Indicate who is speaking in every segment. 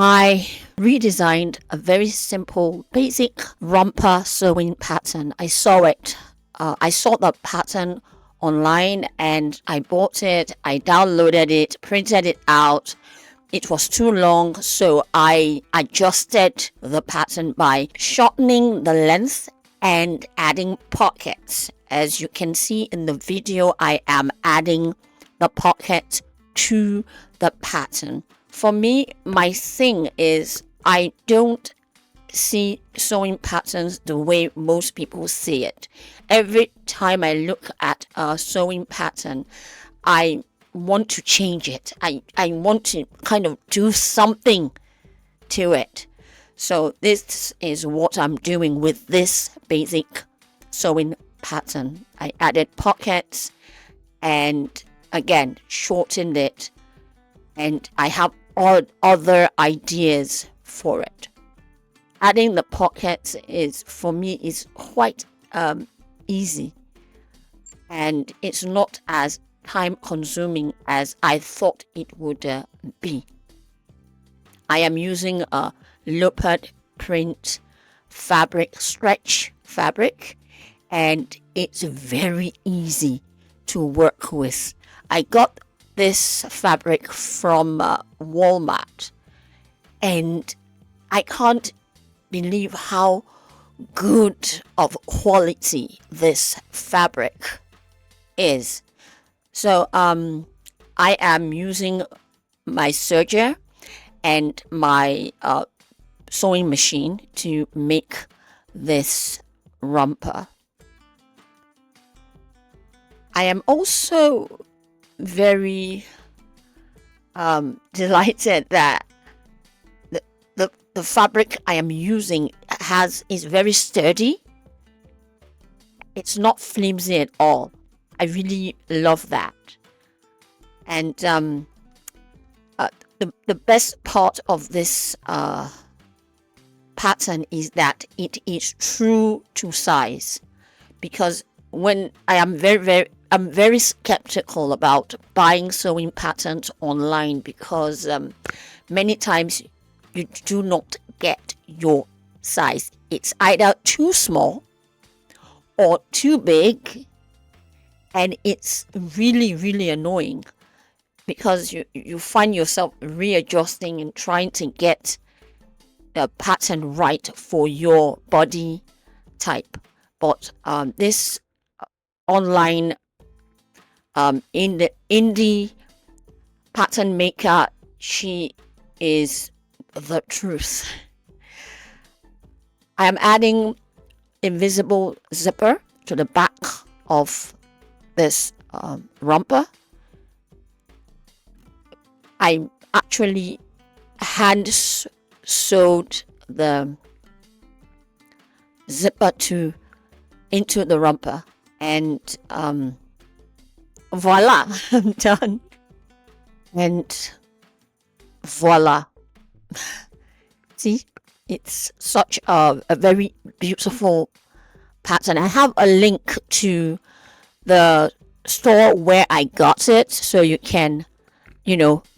Speaker 1: I redesigned a very simple, basic romper sewing pattern. I saw it. I saw the pattern online and I bought it. I downloaded it, printed it out. It was too long, so I adjusted the pattern by shortening the length and adding pockets. As you can see in the video, I am adding the pocket to the pattern. For me, my thing is I don't see sewing patterns the way most people see it. Every time I look at a sewing pattern, I want to change it. I want to kind of do something to it. So this is what I'm doing with this basic sewing pattern. I added pockets and again shortened it, and I have all other ideas for it. Adding the pockets is for me is quite easy, and it's not as time consuming as I thought it would be. I am using a leopard print fabric, stretch fabric, and it's very easy to work with. I got this fabric from Walmart, and I can't believe how good of quality this fabric is. So I am using my serger and my sewing machine to make this romper. I am also very delighted that the fabric I am using is very sturdy. It's not flimsy at all. I really love that. And the best part of this pattern is that it is true to size, because when I'm very skeptical about buying sewing patterns online, because many times you do not get your size. It's either too small or too big, and it's really annoying because you find yourself readjusting and trying to get the pattern right for your body type. But this online in the indie pattern maker, she is the truth. I am adding invisible zipper to the back of this romper. I actually hand sewed the zipper into the romper, and voila, I'm done. And voila. See, it's such a very beautiful pattern. I have a link to the store where I got it, so you can,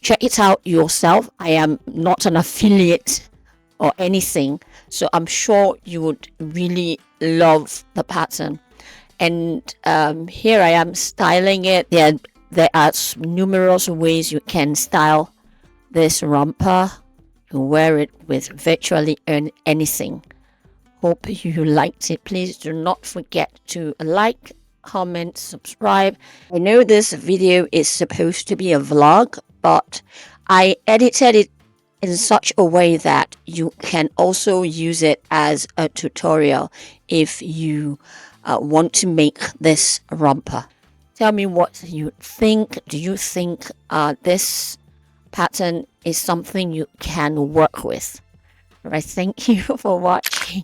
Speaker 1: check it out yourself. I am not an affiliate or anything, so I'm sure you would really love the pattern. And here I am styling it. There are numerous ways you can style this romper. You wear it with virtually anything. Hope you liked it. Please do not forget to like, comment, subscribe. I know this video is supposed to be a vlog, but I edited it in such a way that you can also use it as a tutorial if you want to make this romper. Tell me what you think. Do you think this pattern is something you can work with? All right, thank you for watching.